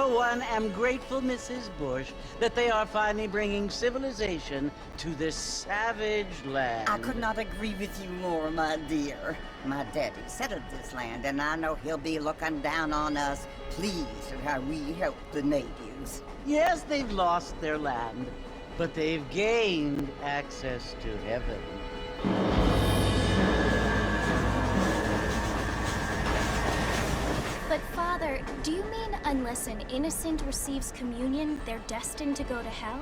for one, am grateful, Mrs. Bush, that they are finally bringing civilization to this savage land. I could not agree with you more, my dear. My daddy settled this land, and I know he'll be looking down on us, pleased at how we help the natives. Yes, they've lost their land, but they've gained access to heaven. But Father, do you mean unless an innocent receives communion, they're destined to go to hell?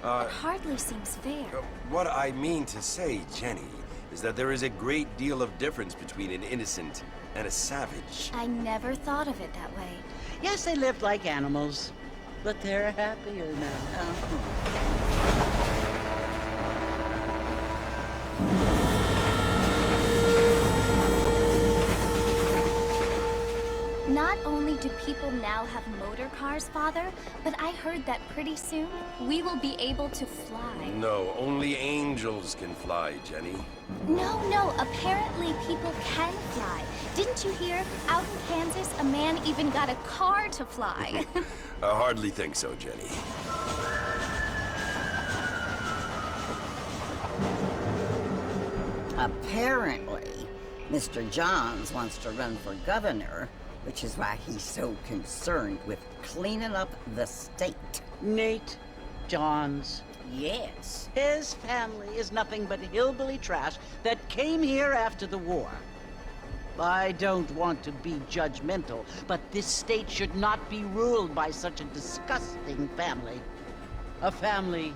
It hardly seems fair. What I mean to say, Jenny, is that there is a great deal of difference between an innocent and a savage. I never thought of it that way. Yes, they lived like animals, but they're happier now. Not only do people now have motor cars, Father, but I heard that pretty soon we will be able to fly. No, only angels can fly, Jenny. No, apparently people can fly. Didn't you hear? Out in Kansas, a man even got a car to fly. I hardly think so, Jenny. Apparently, Mr. Johns wants to run for governor, which is why he's so concerned with cleaning up the state. Nate Johns. Yes. His family is nothing but hillbilly trash that came here after the war. I don't want to be judgmental, but this state should not be ruled by such a disgusting family. A family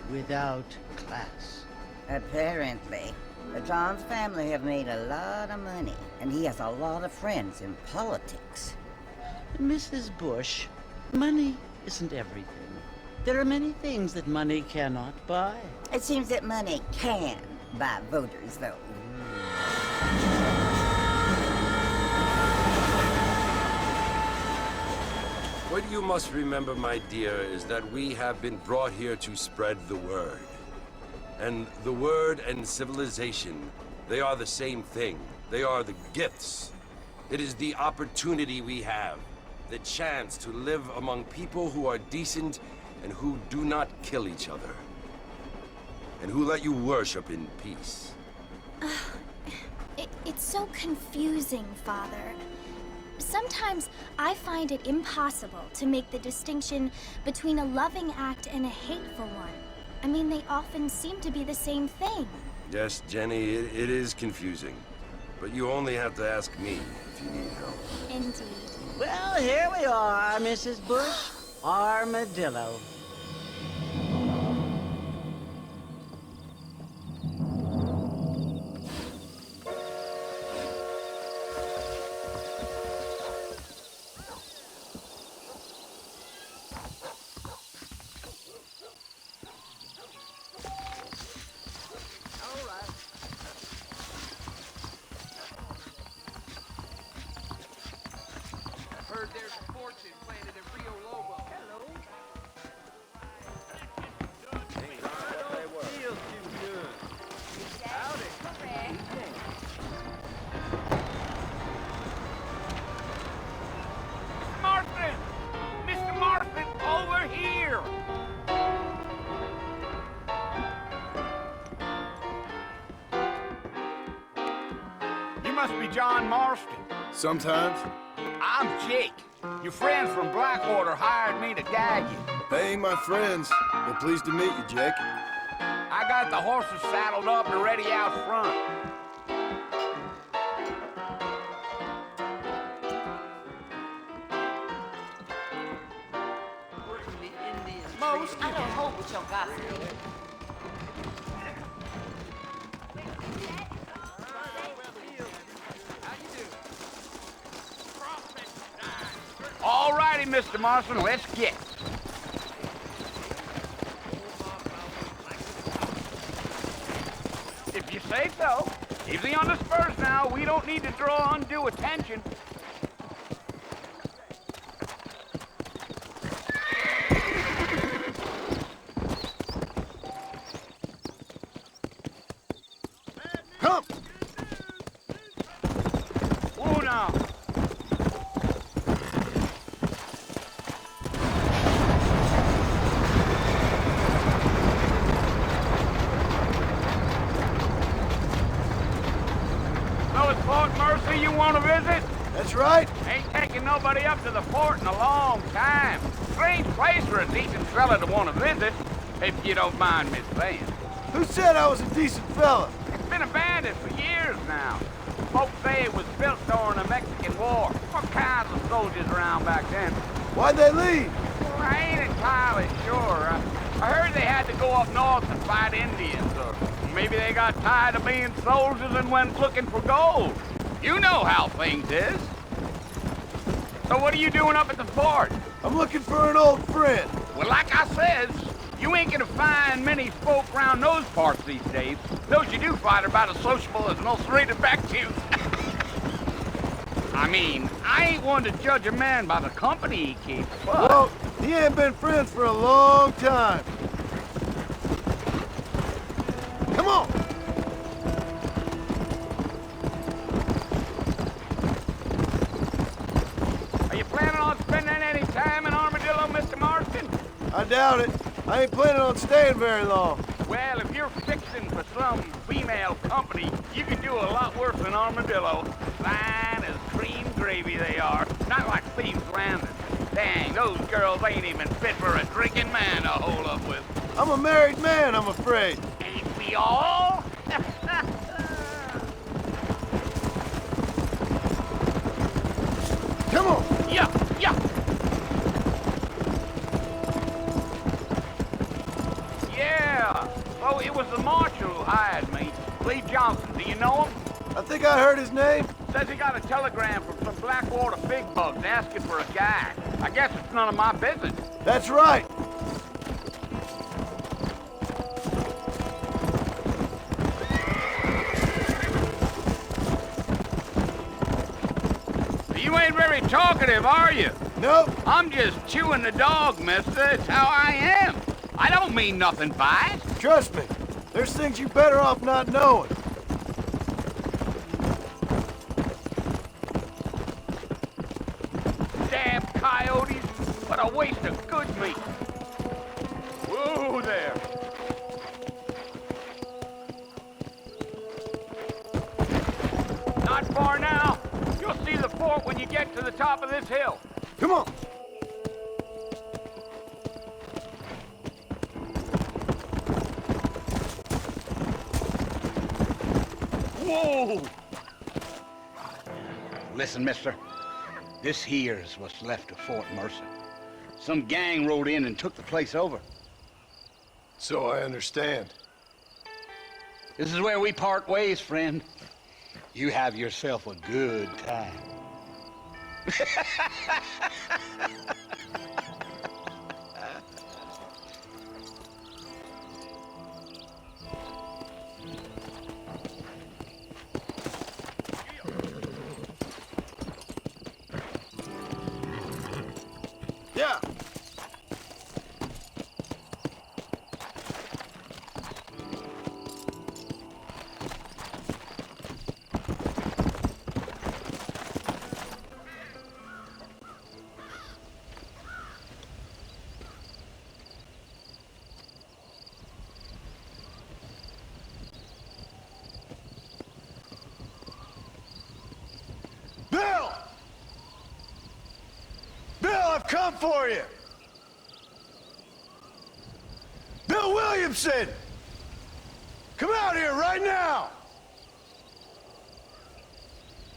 without class. Apparently. The Johns family have made a lot of money, and he has a lot of friends in politics. Mrs. Bush, money isn't everything. There are many things that money cannot buy. It seems that money can buy voters, though. What you must remember, my dear, is that we have been brought here to spread the word. And the word and civilization, they are the same thing. They are the gifts. It is the opportunity we have, the chance to live among people who are decent and who do not kill each other. And who let you worship in peace. It's so confusing, Father. Sometimes I find it impossible to make the distinction between a loving act and a hateful one. I mean, they often seem to be the same thing. Yes, Jenny, it is confusing. But you only have to ask me if you need help. Indeed. Well, here we are, Mrs. Bush. Armadillo. Heard there's a fortune planted at Rio Lobo. Hello. Feels too good. Howdy. Martha! Mr. Martha, over here! You must be John Marston. Sometimes. I'm Jake. Your friends from Blackwater hired me to guide you. They ain't my friends. But pleased to meet you, Jake. I got the horses saddled up and ready out front. Mose, I don't hold with your gossip. All righty, Mr. Marston, let's get. If you say so. Easy on the spurs now. We don't need to draw undue attention. Come! Whoa now. Mercer you want to visit? That's right. Ain't taking nobody up to the fort in a long time. Strange place for a decent fella to want to visit, if you don't mind me saying. Who said I was a decent fella? It's been abandoned for years now. Folks say it was built during the Mexican War. All kinds of soldiers around back then. Why'd they leave? Well, I ain't entirely sure. I heard they had to go up north and fight Indians, or maybe they got tired of being soldiers and went looking for gold. You know how things is. So what are you doing up at the fort? I'm looking for an old friend. Well, like I says, you ain't gonna find many folk around those parts these days. Those you do find are about as sociable as most serrated backsies. I mean, I ain't one to judge a man by the company he keeps, but... Well, he ain't been friends for a long time. Come on! Are you planning on spending any time in Armadillo, Mr. Marston? I doubt it. I ain't planning on staying very long. Well, if you're fixing for some female company, you can do a lot worse than Armadillo. Fine as cream gravy they are. Not like Thieves' Landing. Dang, those girls ain't even fit for a drinking man to hold up with. I'm a married man, I'm afraid. Ain't we all? Come on! Yeah, yeah. Yeah. Oh, it was the marshal who hired me. Lee Johnson, do you know him? I think I heard his name. Says he got a telegram from some Blackwater big bugs asking for a guy. I guess it's none of my business. That's right. You ain't very talkative, are you? Nope. I'm just chewing the dog, mister. It's how I am. I don't mean nothing by it. Trust me. There's things you better off not knowing. Damn coyotes. What a waste of good meat. Whoa there. Not far now. You'll see the fort when you get to the top of this hill. Come on. Whoa! Listen, mister. This here's what's left of Fort Mercer. Some gang rode in and took the place over. So I understand. This is where we part ways, friend. You have yourself a good time. Yeah. Bill! Bill, I've come for you! Bill Williamson! Come out here right now!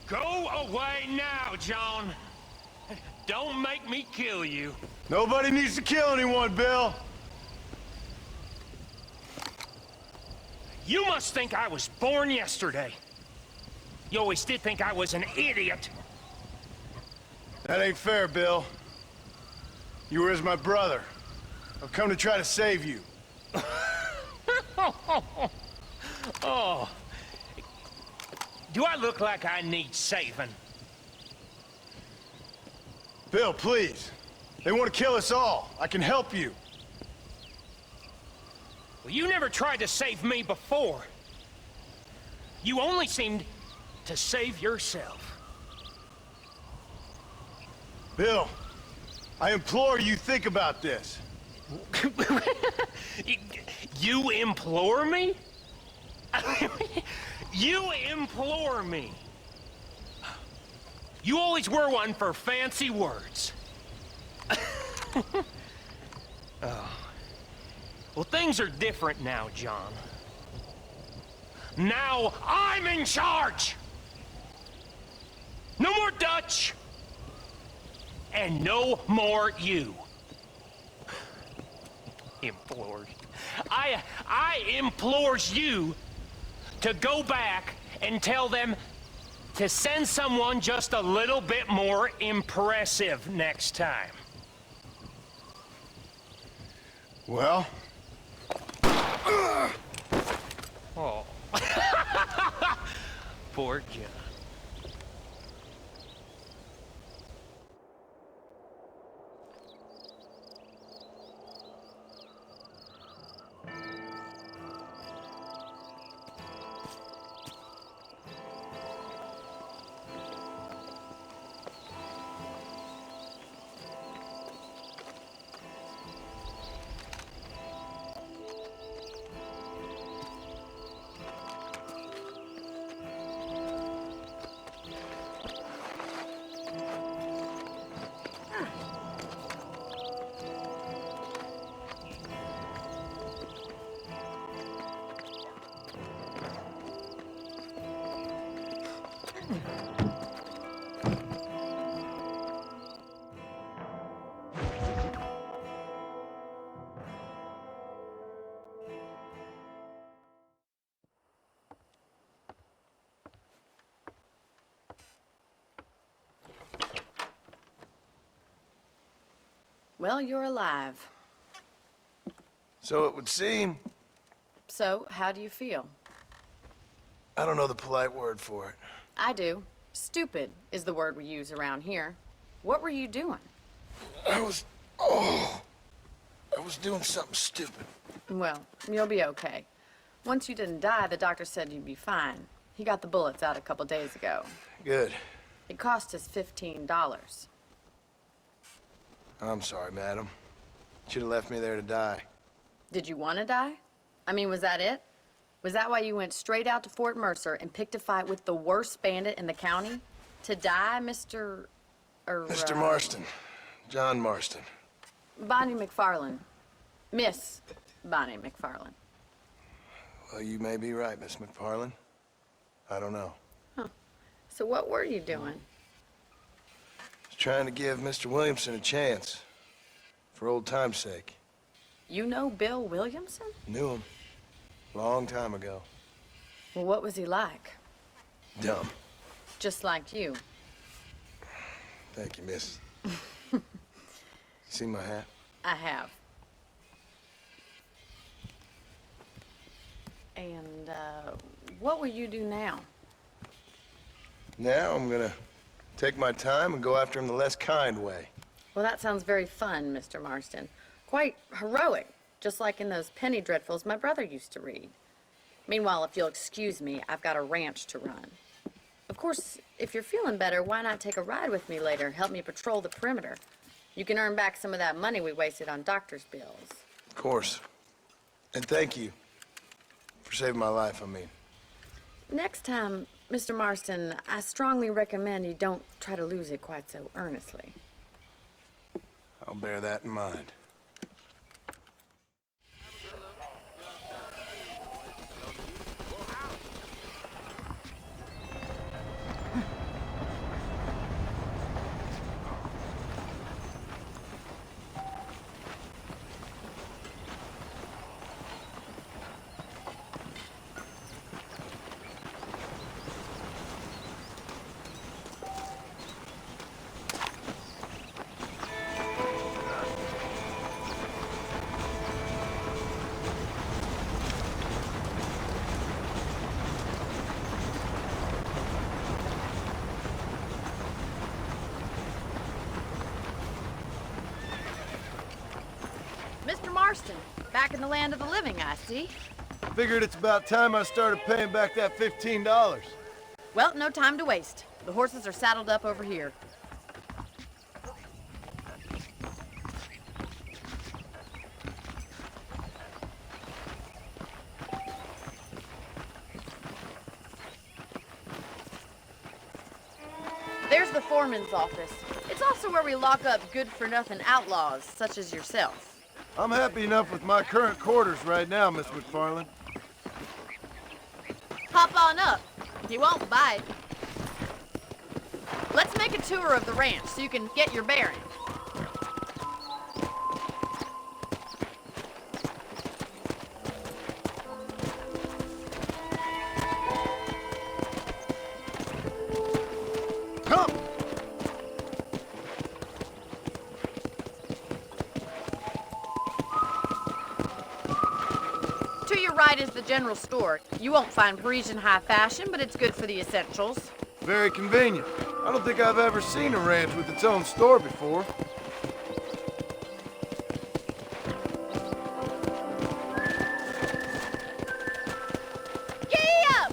Go away now, John. Don't make me kill you. Nobody needs to kill anyone, Bill. You must think I was born yesterday. You always did think I was an idiot. That ain't fair, Bill. You were as my brother. I've come to try to save you. Oh. Do I look like I need saving? Bill, please. They want to kill us all. I can help you. Well, you never tried to save me before. You only seemed to save yourself. Bill, I implore you think about this. You implore me? You implore me? You always were one for fancy words. Oh. Well, things are different now, John. Now I'm in charge! No more Dutch! And no more you. Implores. I implores you to go back and tell them to send someone just a little bit more impressive next time. Well? Oh. Poor John. Well, you're alive. So it would seem. So, how do you feel? I don't know the polite word for it. I do. Stupid is the word we use around here. What were you doing? I was doing something stupid. Well, you'll be okay. Once you didn't die, the doctor said you'd be fine. He got the bullets out a couple days ago. Good. It cost us $15. I'm sorry, madam. Should have left me there to die. Did you want to die? I mean, was that it? Was that why you went straight out to Fort Mercer and picked a fight with the worst bandit in the county? To die, Mr. Mr. Marston. John Marston. Bonnie McFarland. Miss Bonnie McFarland. Well, you may be right, Miss McFarland. I don't know. So what were you doing? Was trying to give Mr. Williamson a chance. For old time's sake. You know Bill Williamson? Knew him. Long time ago. Well, what was he like? Dumb. Just like you. Thank you, miss. See my hat? I have. And, what will you do now? Now I'm gonna take my time and go after him the less kind way. Well, that sounds very fun, Mr. Marston. Quite heroic, just like in those penny dreadfuls my brother used to read. Meanwhile, if you'll excuse me, I've got a ranch to run. Of course, if you're feeling better, why not take a ride with me later? Help me patrol the perimeter. You can earn back some of that money we wasted on doctor's bills. Of course. And thank you for saving my life, I mean. Next time, Mr. Marston, I strongly recommend you don't try to lose it quite so earnestly. I'll bear that in mind. Mr. Marston, back in the land of the living, I see. Figured it's about time I started paying back that $15. Well, no time to waste. The horses are saddled up over here. There's the foreman's office. It's also where we lock up good-for-nothing outlaws, such as yourself. I'm happy enough with my current quarters right now, Miss McFarland. Hop on up. You won't bite. Let's make a tour of the ranch so you can get your bearings. Come! To your right is the general store. You won't find Parisian high fashion, but it's good for the essentials. Very convenient. I don't think I've ever seen a ranch with its own store before. Giddy up!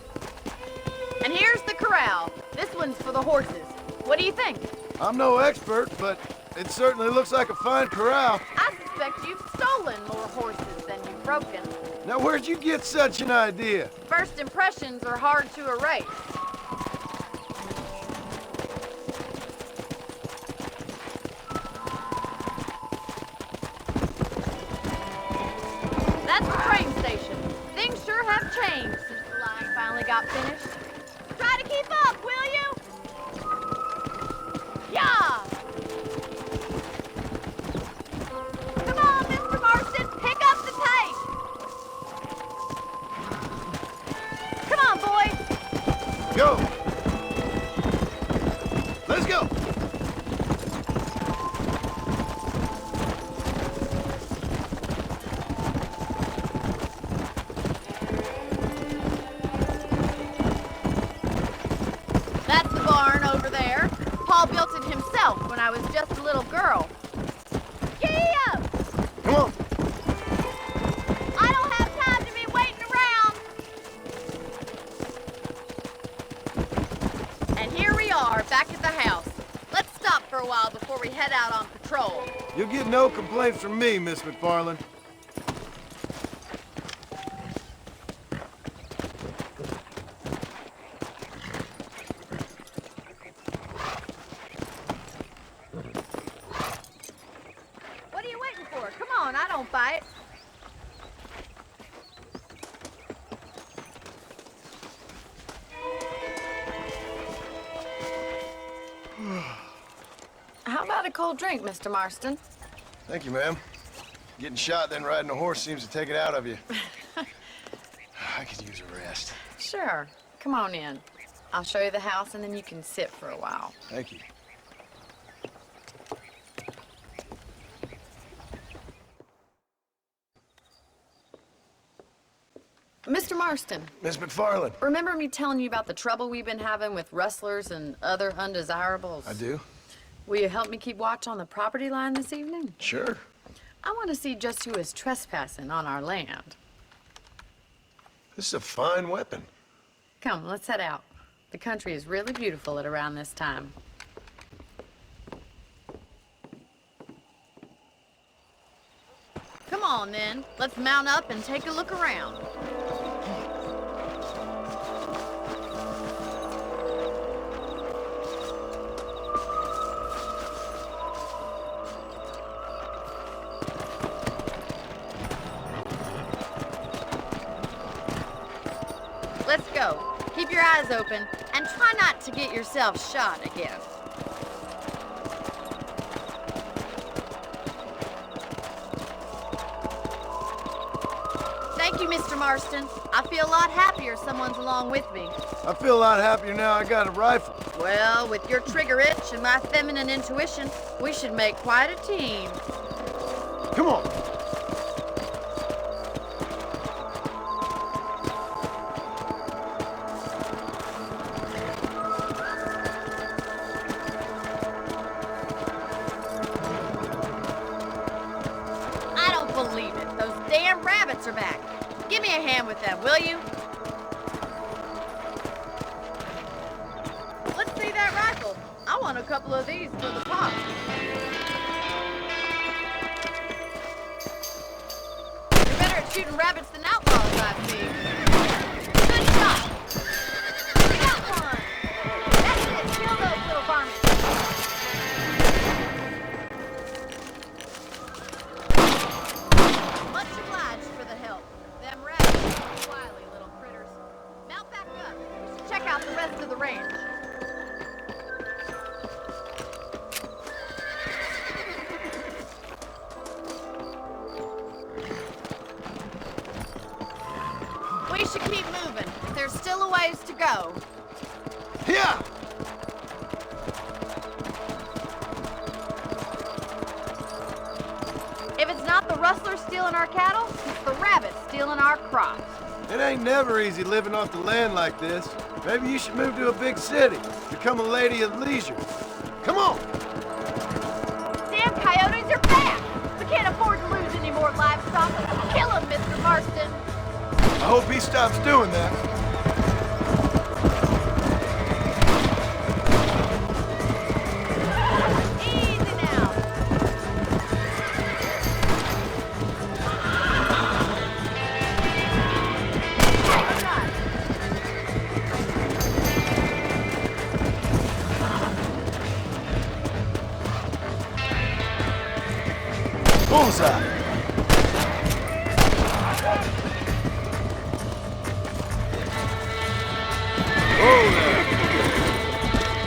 And here's the corral. This one's for the horses. What do you think? I'm no expert, but it certainly looks like a fine corral. I suspect you've stolen more horses than you've broken. Now, where'd you get such an idea? First impressions are hard to erase. That's the train station. Things sure have changed since the line finally got finished. Try to keep up, will you? Yeah! Come on, Mr. Marston, pick up the pace. Come on, boys. Go! Let's go! That's the barn over there. Paul built it himself when I was just a little girl. Giddy up! Come on! I don't have time to be waiting around. And here we are, back at the house. Let's stop for a while before we head out on patrol. You'll get no complaints from me, Miss McFarland. What are you waiting for? Come on, I don't bite. How about a cold drink, Mr. Marston? Thank you, ma'am. Getting shot, then riding a horse seems to take it out of you. I could use a rest. Sure. Come on in. I'll show you the house, and then you can sit for a while. Thank you. Mr. Marston, Miss McFarland. remember me telling you about the trouble we've been having with rustlers and other undesirables? I do? Will you help me keep watch on the property line this evening? Sure. I want to see just who is trespassing on our land. This is a fine weapon. Come, let's head out. The country is really beautiful at around this time. Come on, then. Let's mount up and take a look around. Let's go. Keep your eyes open and try not to get yourself shot again. Thank you, Mr. Marston. I feel a lot happier someone's along with me. I feel a lot happier now I got a rifle. Well, with your trigger itch and my feminine intuition, we should make quite a team. Come on. I don't believe it. Those damn rabbits are back. Give me a hand with them, will you? Let's see that rifle. I want a couple of these for the pop. You're better at shooting rabbits than outlaws, I see. Good shot. You got one. That's it. Kill those little varmints. should keep moving. There's still a ways to go. Yeah! If it's not the rustlers stealing our cattle, it's the rabbits stealing our crops. It ain't never easy living off the land like this. Maybe you should move to a big city. Become a lady of leisure. Come on! Damn coyotes are back! We can't afford to lose any more livestock. Kill them, Mr. Marston. I hope he stops doing that. Easy now. Bullseye!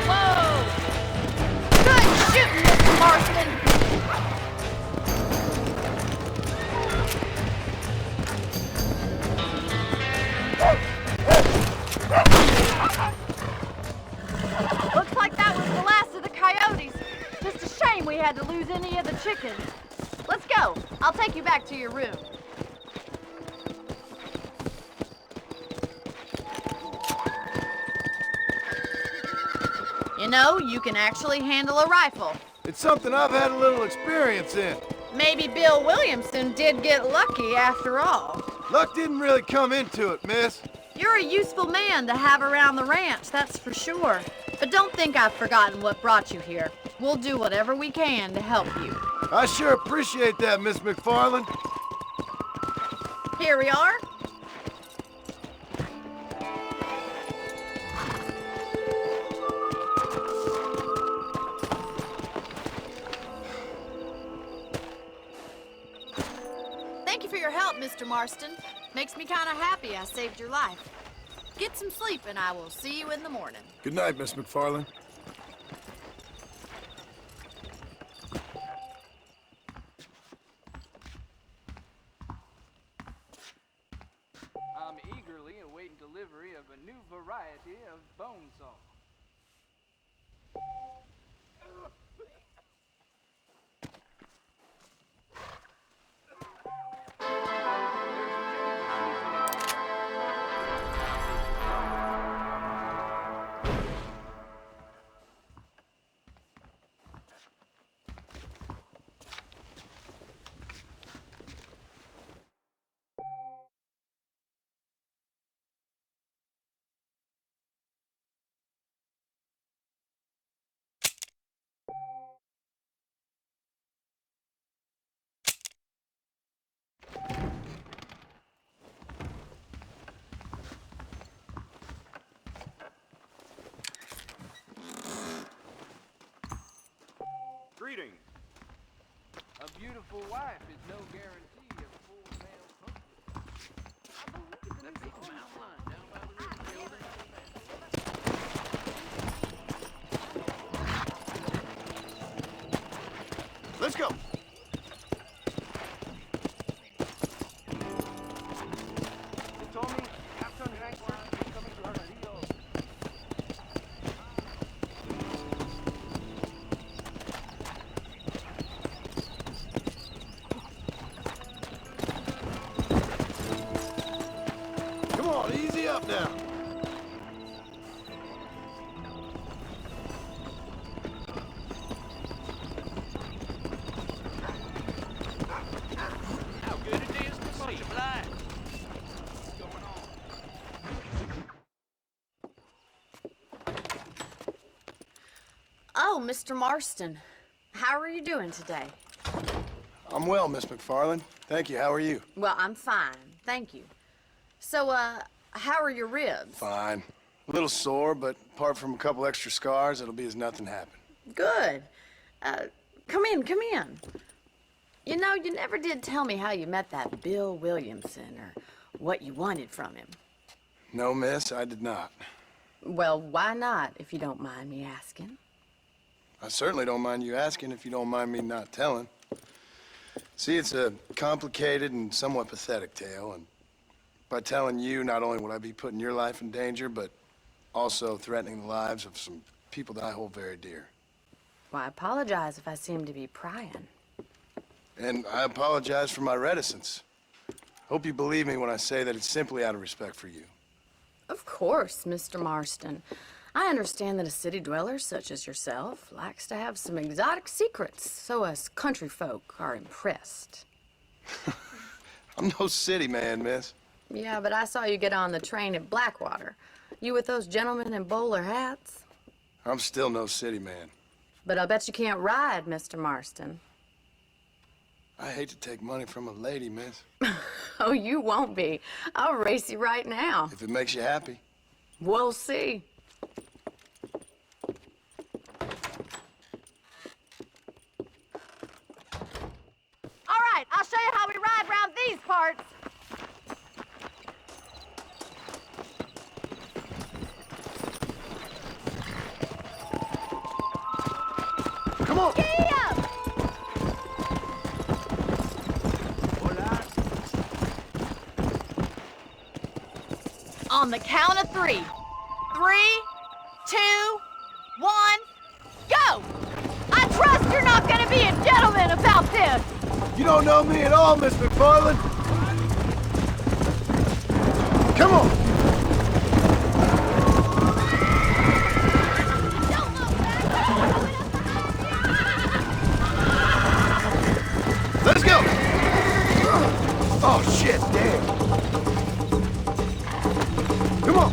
Whoa! Good shooting, Mr. Marston. Looks like that was the last of the coyotes. Just a shame we had to lose any of the chickens. Let's go. I'll take you back to your room. You know, you can actually handle a rifle. It's something I've had a little experience in. Maybe Bill Williamson did get lucky after all. Luck didn't really come into it, miss. You're a useful man to have around the ranch, that's for sure. But don't think I've forgotten what brought you here. We'll do whatever we can to help you. I sure appreciate that, Miss McFarland. Here we are. Thank you for your help, Mr. Marston. Makes me kind of happy I saved your life. Get some sleep and I will see you in the morning. Good night, Miss McFarland. I'm eagerly awaiting delivery of a new variety of bone saw. Greetings. A beautiful wife is no guarantee of full male comfort. That big mountain line down by the river building. Let's go. They told me Captain Gangster was coming to Armadillo. Come on, easy up now. How good it is to see. What's going on? Oh, Mr. Marston. How are you doing today? I'm well, Miss McFarland. Thank you. How are you? Well, I'm fine. Thank you. So, how are your ribs? Fine. A little sore, but apart from a couple extra scars, it'll be as nothing happened. Good. Come in, come in. You know, you never did tell me how you met that Bill Williamson or what you wanted from him. No, miss, I did not. Well, why not, if you don't mind me asking? I certainly don't mind you asking if you don't mind me not telling. See, it's a complicated and somewhat pathetic tale, and by telling you not only would I be putting your life in danger, but also threatening the lives of some people that I hold very dear. Well, I apologize if I seem to be prying. And I apologize for my reticence. Hope you believe me when I say that it's simply out of respect for you. Of course, Mr. Marston. I understand that a city dweller such as yourself likes to have some exotic secrets, so us country folk are impressed. I'm no city man, miss. Yeah, but I saw you get on the train at Blackwater. You with those gentlemen in bowler hats? I'm still no city man. But I'll bet you can't ride, Mr. Marston. I hate to take money from a lady, miss. Oh, you won't be. I'll race you right now. If it makes you happy. We'll see. All right, I'll show you how we ride around these parts. Come on! Giddy up! On the count of 3. 3, 2, 1, go! I trust you're not gonna be a gentleman about this! You don't know me at all, Miss McFarland. Come on! Don't look back! Let's go! Oh, shit, damn. Come on!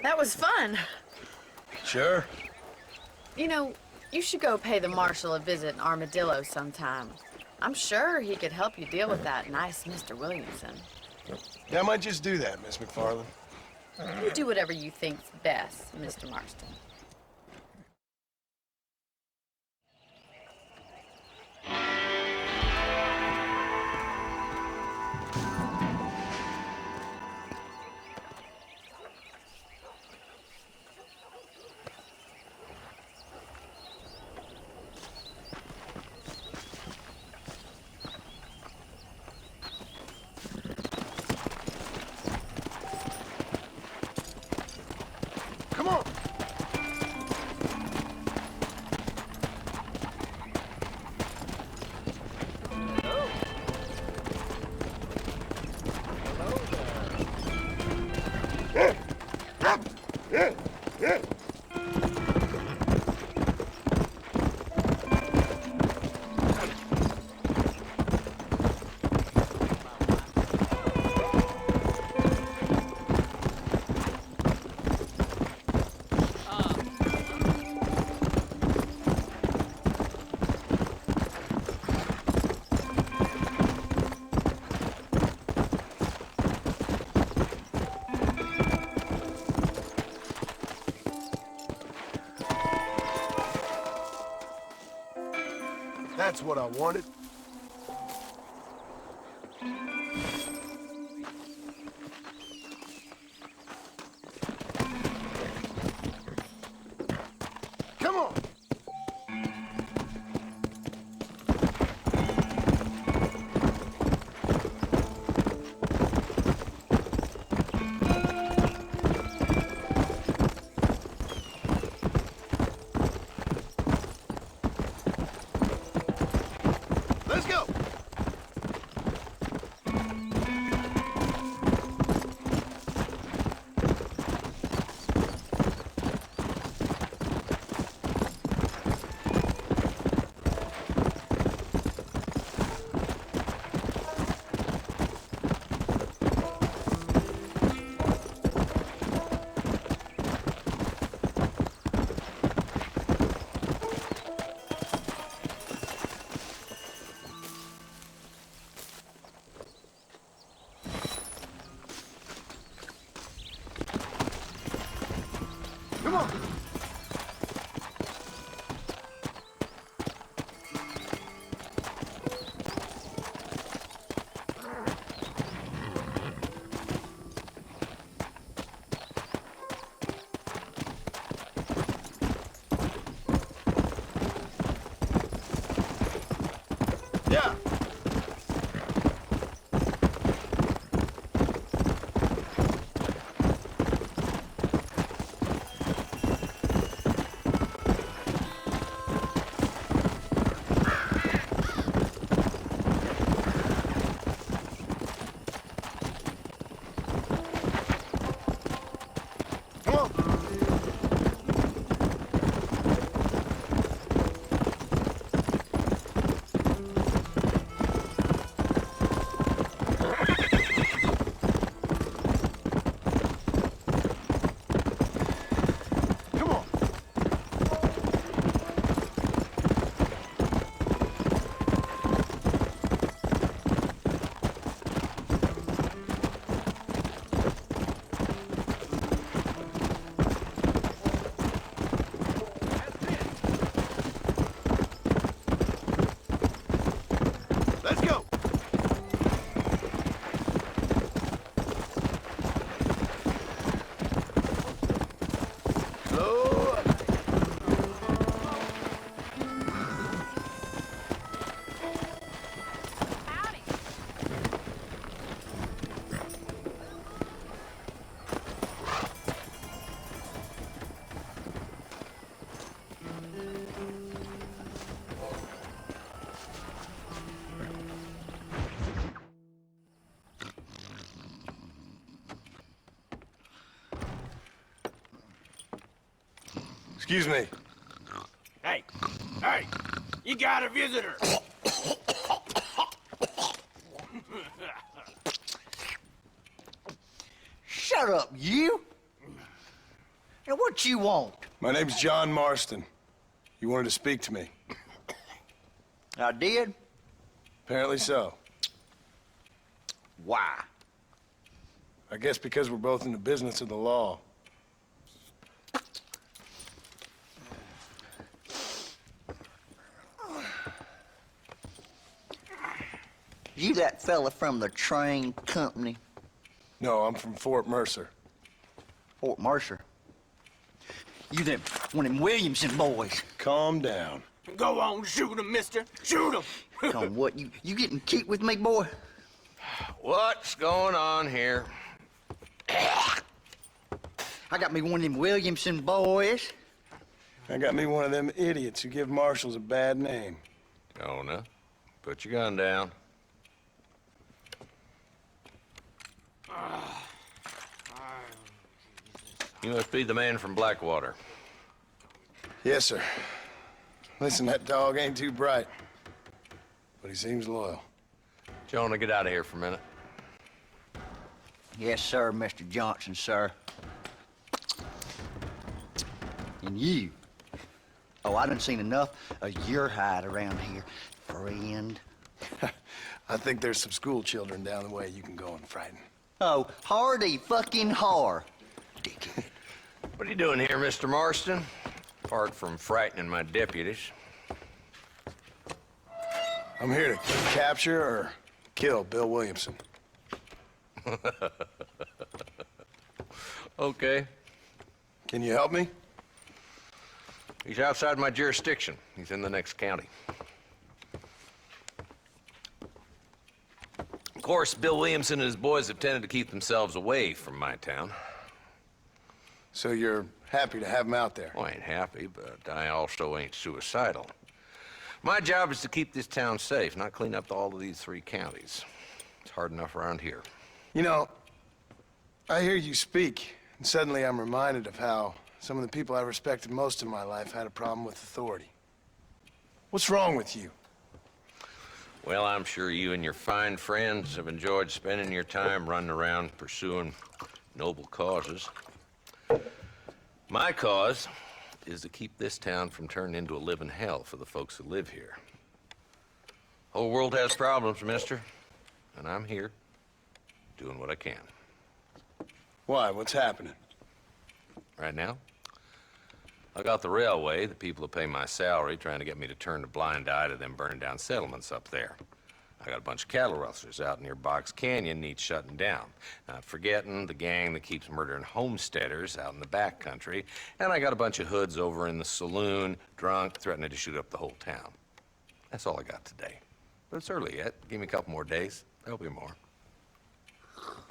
That was fun. Sure. You know, you should go pay the marshal a visit in Armadillo sometime. I'm sure he could help you deal with that nice Mr. Williamson. Yeah, I might just do that, Miss McFarland. You do whatever you think's best, Mr. Marston. That's what I wanted. Come on! Let's go! Come on! Yeah! Come on! Come on! Let's go! Slow up. Excuse me. Hey, hey, you got a visitor. Shut up, you! Now, what you want? My name's John Marston. You wanted to speak to me. I did? Apparently so. Why? I guess because we're both in the business of the law. You that fella from the train company? No, I'm from Fort Mercer. Fort Mercer? You them, one of them Williamson boys. Calm down. Go on, shoot him, mister. Shoot him. Come on, what, you getting keep with me, boy? What's going on here? I got me one of them Williamson boys. I got me one of them idiots who give marshals a bad name. Oh, no. Put your gun down. You must be the man from Blackwater. Yes, sir. Listen, that dog ain't too bright, but he seems loyal. Jonah, get out of here for a minute. Yes, sir, Mr. Johnson, sir. And you. Oh, I done seen enough of your hide around here, friend. I think there's some school children down the way you can go and frighten. Oh, hardy fucking har. Dickhead. What are you doing here, Mr. Marston? Apart from frightening my deputies. I'm here to capture or kill Bill Williamson. Okay. Can you help me? He's outside my jurisdiction. He's in the next county. Of course, Bill Williamson and his boys have tended to keep themselves away from my town. So you're happy to have him out there? Well, I ain't happy, but I also ain't suicidal. My job is to keep this town safe, not clean up all of these 3 counties. It's hard enough around here. You know, I hear you speak, and suddenly I'm reminded of how some of the people I respected most in my life had a problem with authority. What's wrong with you? Well, I'm sure you and your fine friends have enjoyed spending your time running around pursuing noble causes. My cause is to keep this town from turning into a living hell for the folks who live here. Whole world has problems, mister, and I'm here doing what I can. Why? What's happening? Right now, I got the railway, the people who pay my salary, trying to get me to turn a blind eye to them burning down settlements up there. I got a bunch of cattle rustlers out near Box Canyon needs shutting down. Not forgetting the gang that keeps murdering homesteaders out in the back country. And I got a bunch of hoods over in the saloon, drunk, threatening to shoot up the whole town. That's all I got today. But it's early yet. Give me a couple more days. There'll be more.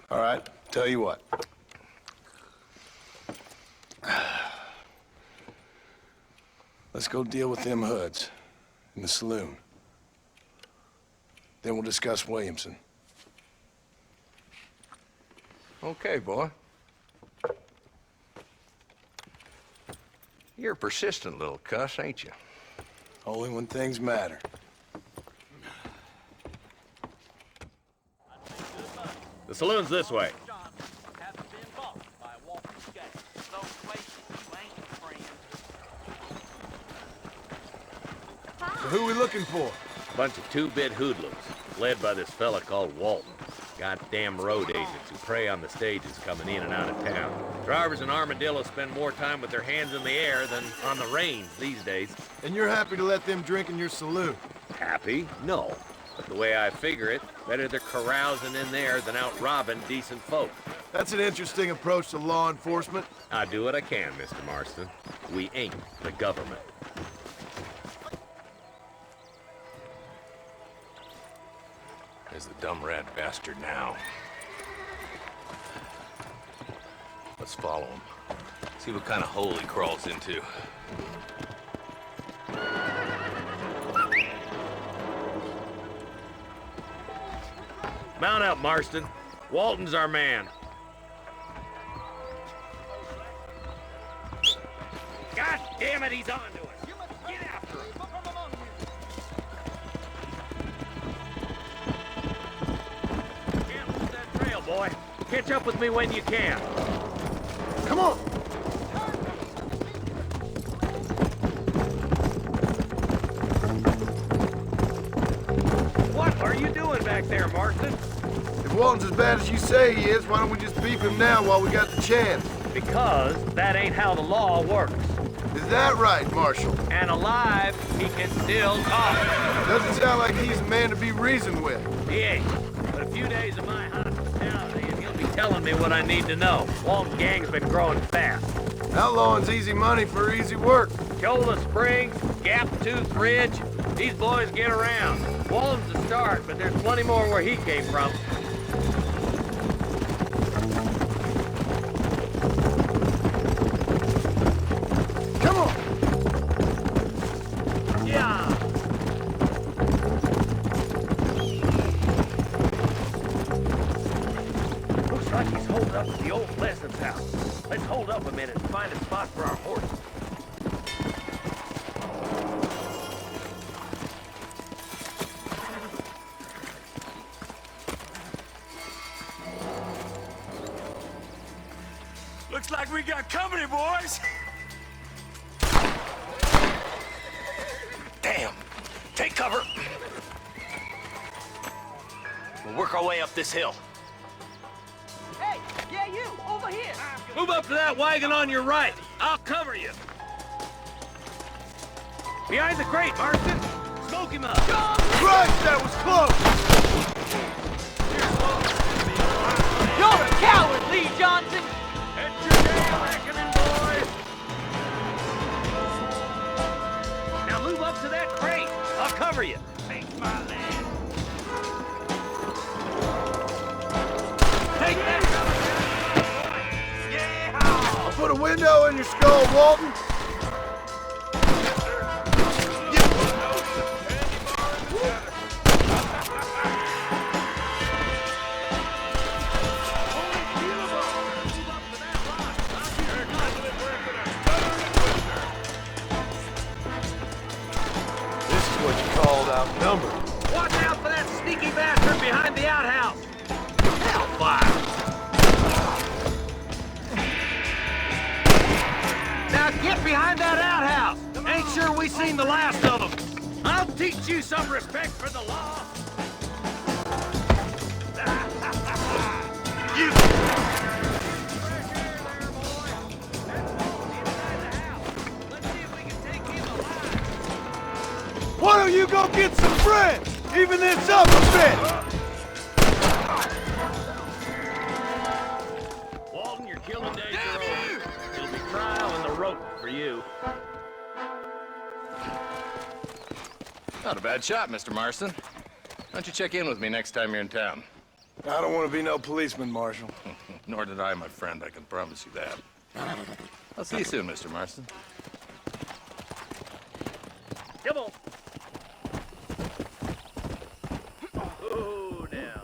All right, tell you what. Let's go deal with them hoods in the saloon. Then we'll discuss Williamson. Okay, boy. You're a persistent little cuss, ain't you? Only when things matter. The saloon's this way. So who we looking for? Bunch of 2-bit hoodlums, led by this fella called Walton. Goddamn road agents who prey on the stages coming in and out of town. Drivers in Armadillo spend more time with their hands in the air than on the reins these days. And you're happy to let them drink in your saloon? Happy? No. But the way I figure it, better they're carousing in there than out robbing decent folk. That's an interesting approach to law enforcement. I do what I can, Mr. Marston. We ain't the government. There's the dumb rat bastard now. Let's follow him. See what kind of hole he crawls into. Mount up, Marston. Walton's our man. God damn it, he's on to us. Get after him. Can't lose that trail, boy. Catch up with me when you can. Come on. What are you doing back there, Marston? If Walton's as bad as you say he is, why don't we just beef him now while we got the chance? Because that ain't how the law works. Is that right, Marshal? And alive, he can still talk. Doesn't sound like he's a man to be reasoned with. He ain't. But a few days of my hospitality, and he'll be telling me what I need to know. Walton gang's been growing fast. Outlawing's easy money for easy work. Cholla Springs, Gap Tooth Ridge, these boys get around. Walton's the start, but there's plenty more where he came from. Come on! Yeah! Looks like he's holding up at the old Pleasant's house. Let's hold up a minute and find a spot for our horses. Looks like we got company, boys. Damn! Take cover! We'll work our way up this hill. Hey, yeah, you, over here. Move up to that wagon on your right. I'll cover you. Behind the crate, Marston. Smoke Smoke him up! Christ, that was close! You're a coward, Lee Johnson! It's your day of reckoning, boys! Now move up to that crate. I'll cover you. Take my land. Take that! Yeah! I'll put a window in your skull, Walton. Outnumbered. Watch out for that sneaky bastard behind the outhouse! Hellfire! Now get behind that outhouse! Ain't sure we seen the last of them. I'll teach you some respect for the law. You... Why don't you go get some friends? Even this up a bit! Walton, your killing days are over. It'll be trial and the rope for you. Not a bad shot, Mr. Marston. Why don't you check in with me next time you're in town? I don't want to be no policeman, Marshal. Nor did I, my friend. I can promise you that. I'll see you soon, Mr. Marston. Come on. Oh, now.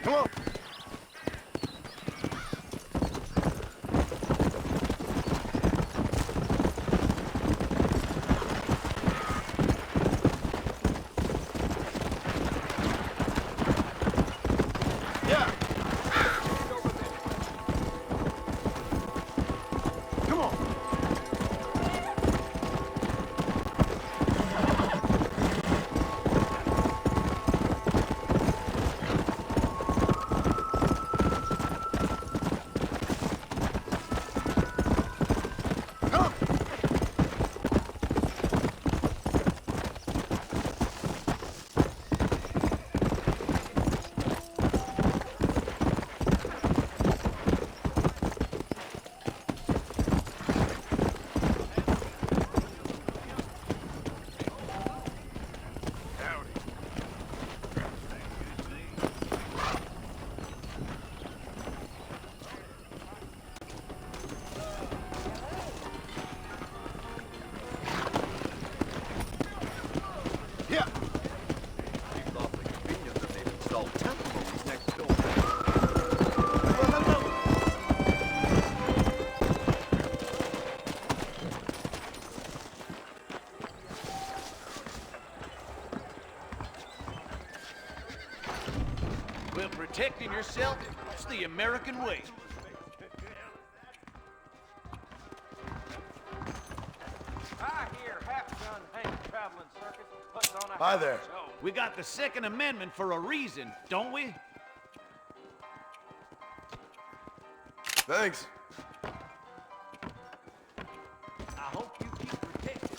Come on. Yeah. Come on. protecting yourself, it's the American way. I hear half-gun Hank traveling circus puts on a Hi there. show. We got the Second Amendment for a reason, don't we? Thanks. I hope you keep protected.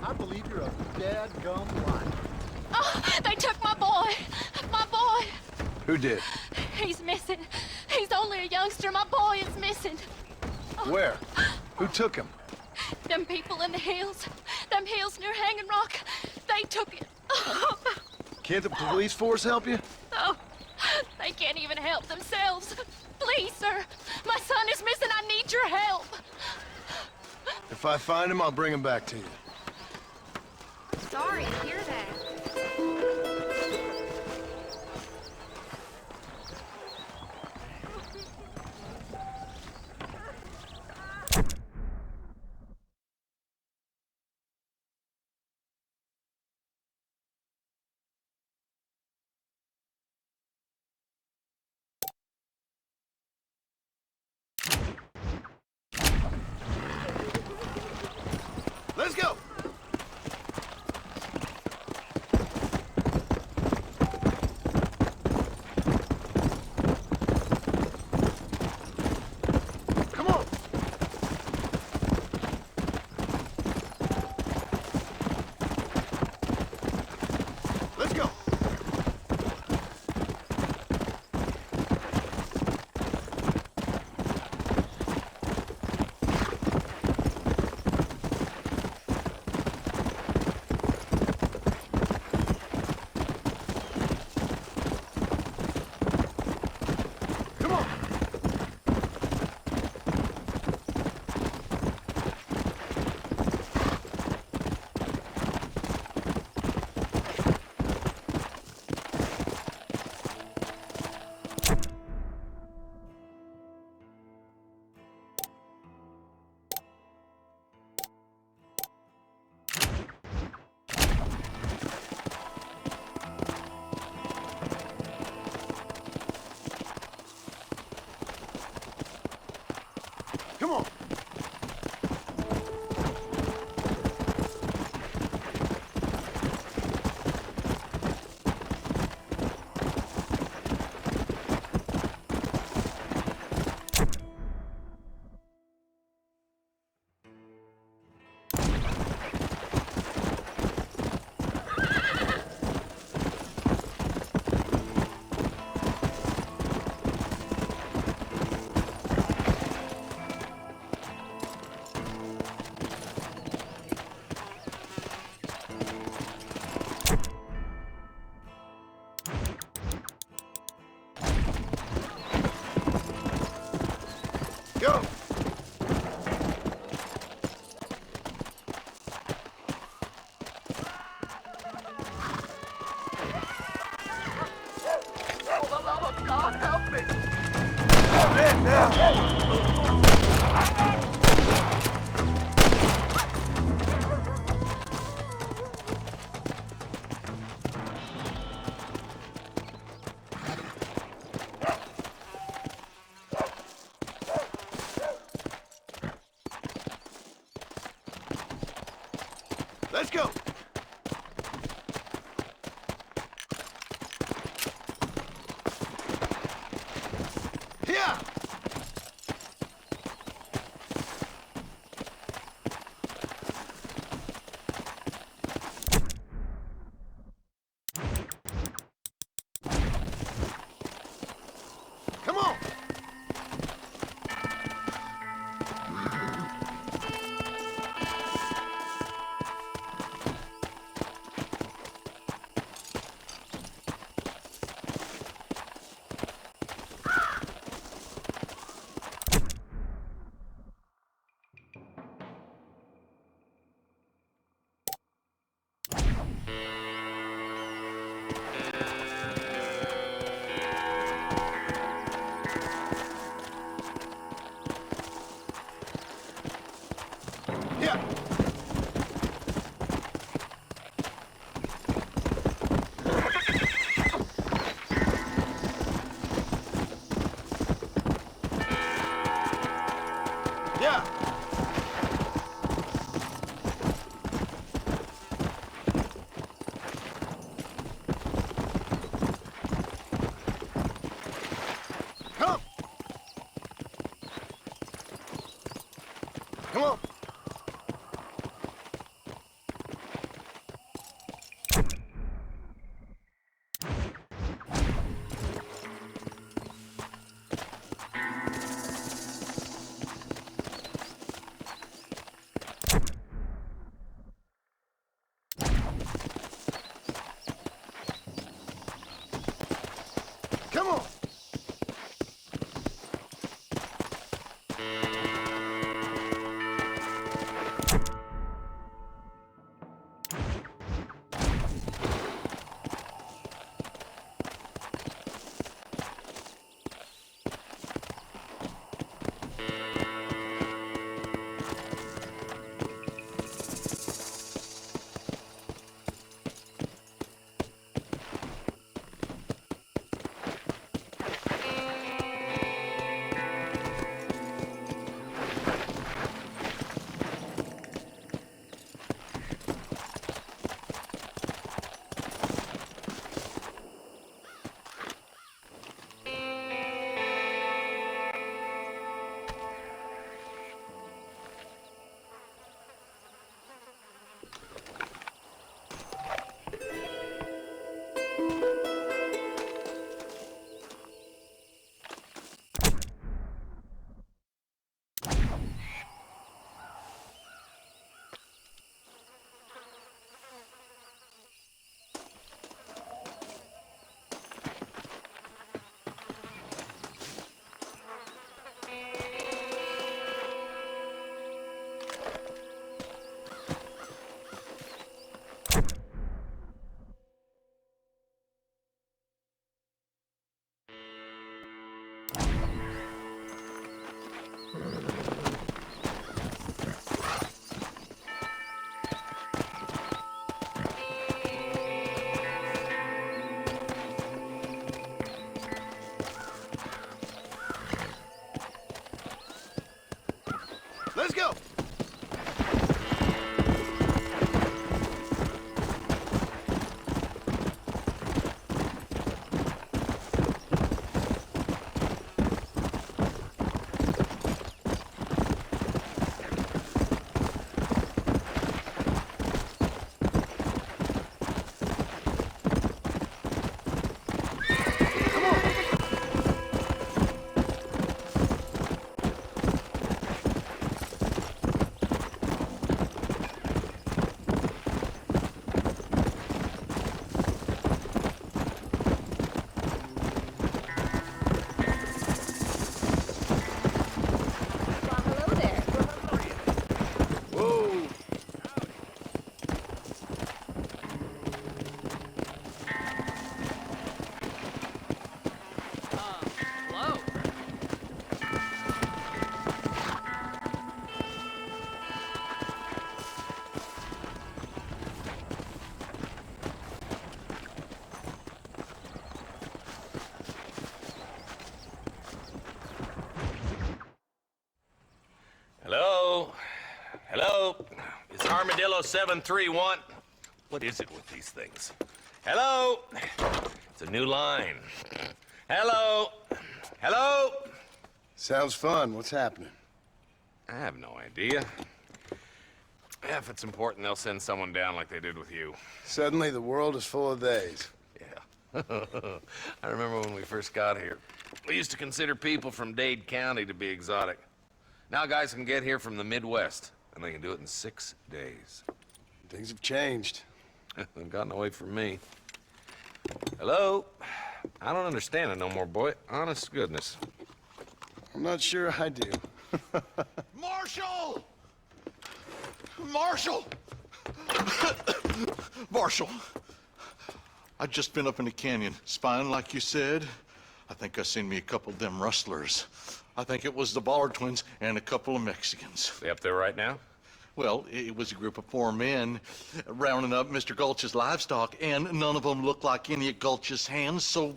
I believe you're a dadgum liar. Oh, they took my boy. My boy. Who did? He's missing. He's only a youngster. My boy is missing. Where? Who took him? Them people in the hills. Them hills near Hanging Rock. They took it. Can't the police force help you? Oh, they can't even help themselves. Please, sir. My son is missing. I need your help. If I find him, I'll bring him back to you. Sorry to hear that. Let's go! Come on! Let's go! Come on! Go! For the love of God, help me! Man, now! Let's go! Yeah! Yeah. Come. Come on. Come on. Let's go. Hello? Hello? It's Armadillo 731. What is it with these things? Hello? It's a new line. Hello? Hello? Sounds fun. What's happening? I have no idea. If it's important, they'll send someone down like they did with you. Suddenly, the world is full of days. Yeah. I remember when we first got here. We used to consider people from Dade County to be exotic. Now guys can get here from the Midwest, and they can do it in 6 days. Things have changed. They've gotten away from me. Hello? I don't understand it no more, boy. Honest to goodness. I'm not sure I do. Marshall! Marshall! Marshall! I just been up in the canyon, spying like you said. I think I seen me a couple of them rustlers. I think it was the Ballard twins and a couple of Mexicans. They up there right now? Well, it was a group of 4 men rounding up Mr. Gulch's livestock, and none of them looked like any of Gulch's hands, so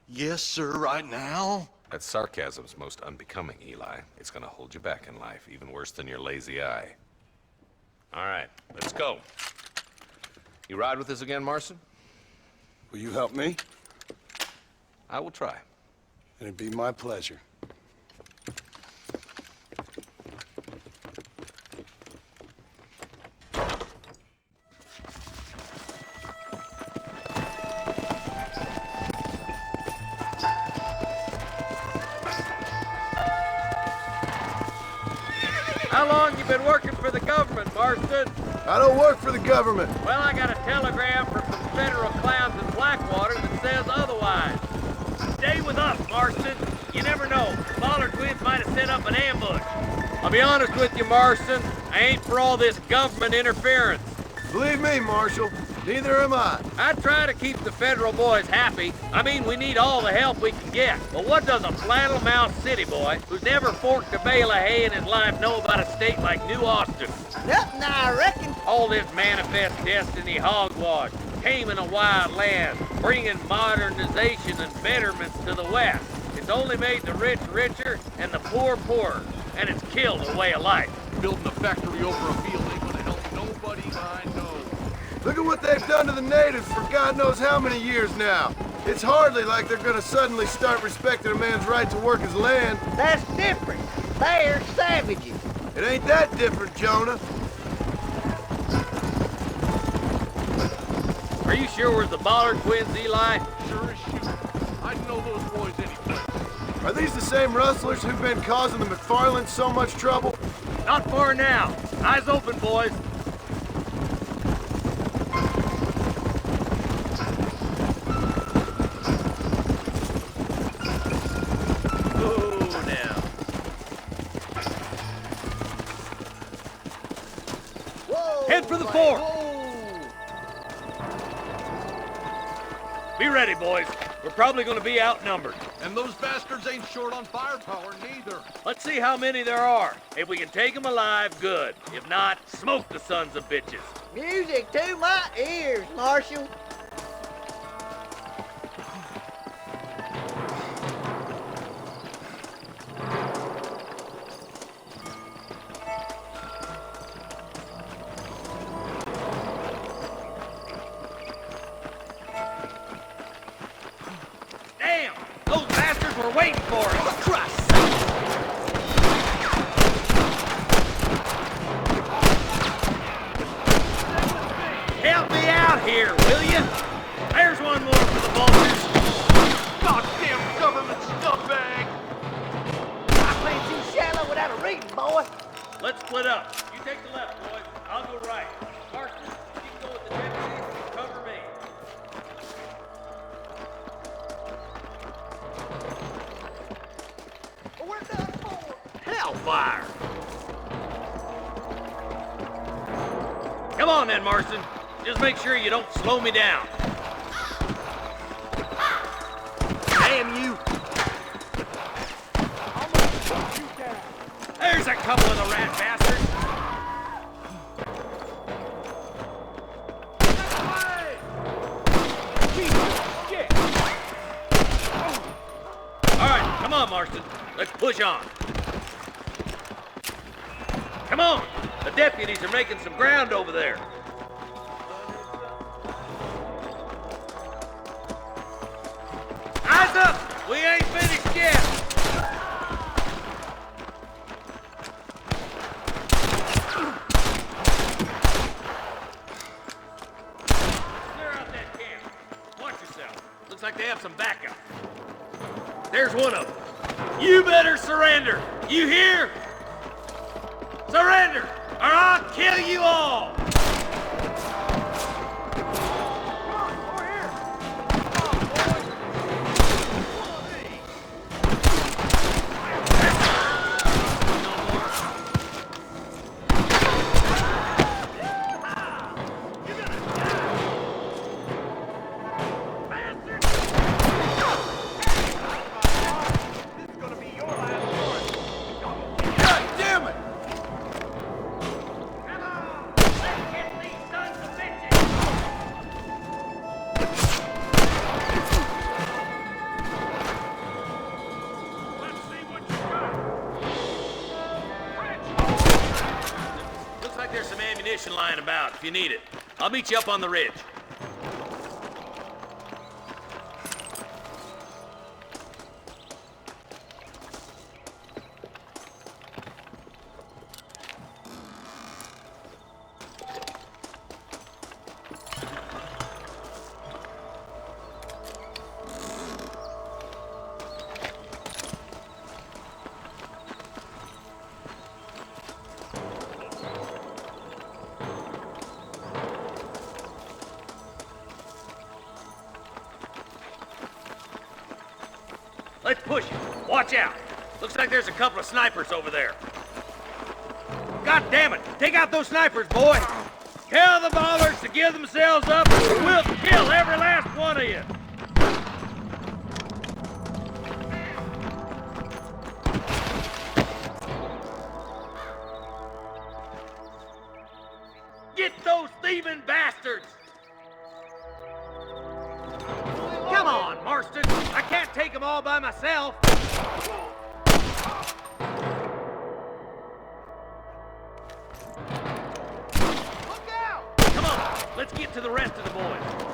yes, sir, right now. That sarcasm's most unbecoming, Eli. It's gonna hold you back in life, even worse than your lazy eye. All right, let's go. You ride with us again, Marston? Will you help me? I will try. It'd be my pleasure. How long you been working for the government, Marston? I don't work for the government. Well, I got a telegram from some federal clowns in Blackwater that says otherwise. Stay with us, Marston. You never know. The Bollard twins might have set up an ambush. I'll be honest with you, Marston. I ain't for all this government interference. Believe me, Marshal, neither am I. I try to keep the federal boys happy. I mean, we need all the help we can get. But what does a flannel-mouthed city boy who's never forked a bale of hay in his life know about a state like New Austin? Nothing, I reckon. All this manifest destiny hogwash, taming a wild land, bringing modernization and betterments to the West. It's only made the rich richer and the poor poorer, and it's killed a way of life. Building a factory over a field ain't gonna help nobody I know. Look at what they've done to the natives for God knows how many years now. It's hardly like they're gonna suddenly start respecting a man's right to work his land. That's different. They're savages. It ain't that different, Jonah. Are you sure we're the Bollard twins, Eli? Sure as shoot. I'd know those boys anyplace. Are these the same rustlers who've been causing the McFarlands so much trouble? Not far now. Eyes open, boys. Head for the fort! Be ready, boys. We're probably gonna be outnumbered. And those bastards ain't short on firepower, neither. Let's see how many there are. If we can take them alive, good. If not, smoke the sons of bitches. Music to my ears, Marshal. Damn! Those bastards were waiting for us! For Christ's Help me out here, will you? There's one more for the vultures. Goddamn government scumbag! I think you shallow without a reading, boy. Let's split up. You take the left, boys. I'll go right. Marston, you can go with the deputies and cover me. We're done for. Hellfire! Come on then, Marston. Just make sure you don't slow me down. Damn you! There's a couple of the rat bastards! All right, come on, Marston. Let's push on. Come on! The deputies are making some ground over there. Eyes up! We ain't finished yet! Clear out that camp. Watch yourself. Looks like they have some backup. There's one of them. You better surrender! You hear? Surrender, or I'll kill you all! ammunition lying about if you need it. I'll meet you up on the ridge. Let's push it. Watch out. Looks like there's a couple of snipers over there. God damn it. Take out those snipers, boy. Tell the bollards to give themselves up or we'll kill every last one of you. Get those thieving bastards! Come on, Marston! I can't take them all by myself! Look out! Come on, let's get to the rest of the boys.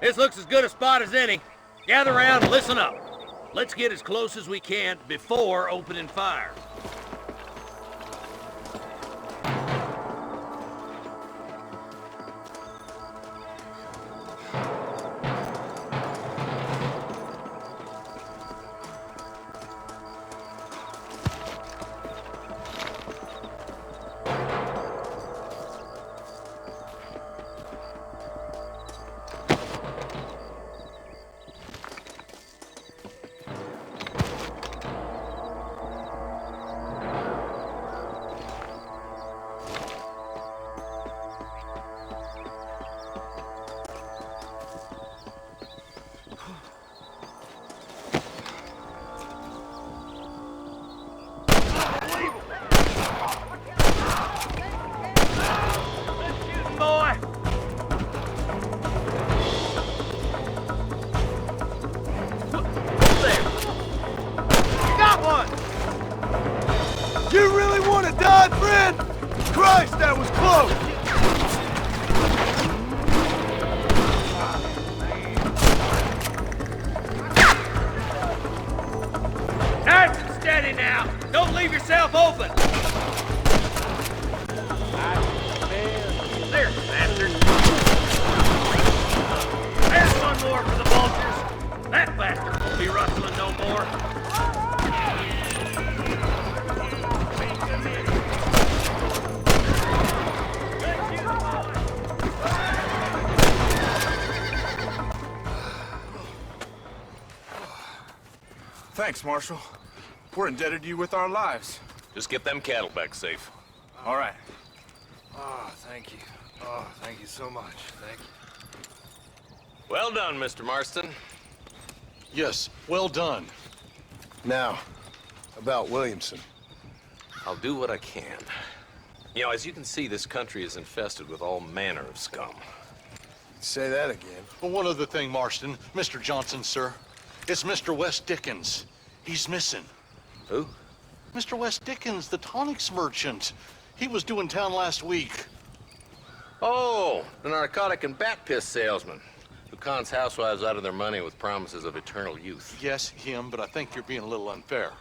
This looks as good a spot as any. Gather around and listen up. Let's get as close as we can before opening fire. You really want to die, friend? Christ, that was close! Nice and steady now. Don't leave yourself open. There, bastard. There's one more for the vultures. That bastard won't be rustling no more. Thanks, Marshal. We're indebted to you with our lives. Just get them cattle back safe. All right. Oh, thank you. Oh, thank you so much. Thank you. Well done, Mr. Marston. Yes, well done. Now, about Williamson. I'll do what I can. You know, as you can see, this country is infested with all manner of scum. Say that again. But one other thing, Marston. Mr. Johnson, sir. It's Mr. West Dickens. He's missing. Who? Mr. West Dickens, the tonics merchant. He was due in town last week. Oh, the narcotic and bat piss salesman who cons housewives out of their money with promises of eternal youth. Yes, him, but I think you're being a little unfair.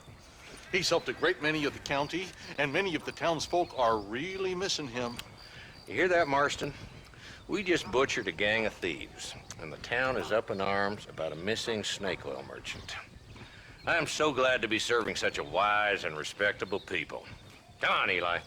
He's helped a great many of the county, and many of the townsfolk are really missing him. You hear that, Marston? We just butchered a gang of thieves, and the town is up in arms about a missing snake oil merchant. I am so glad to be serving such a wise and respectable people. Come on, Eli.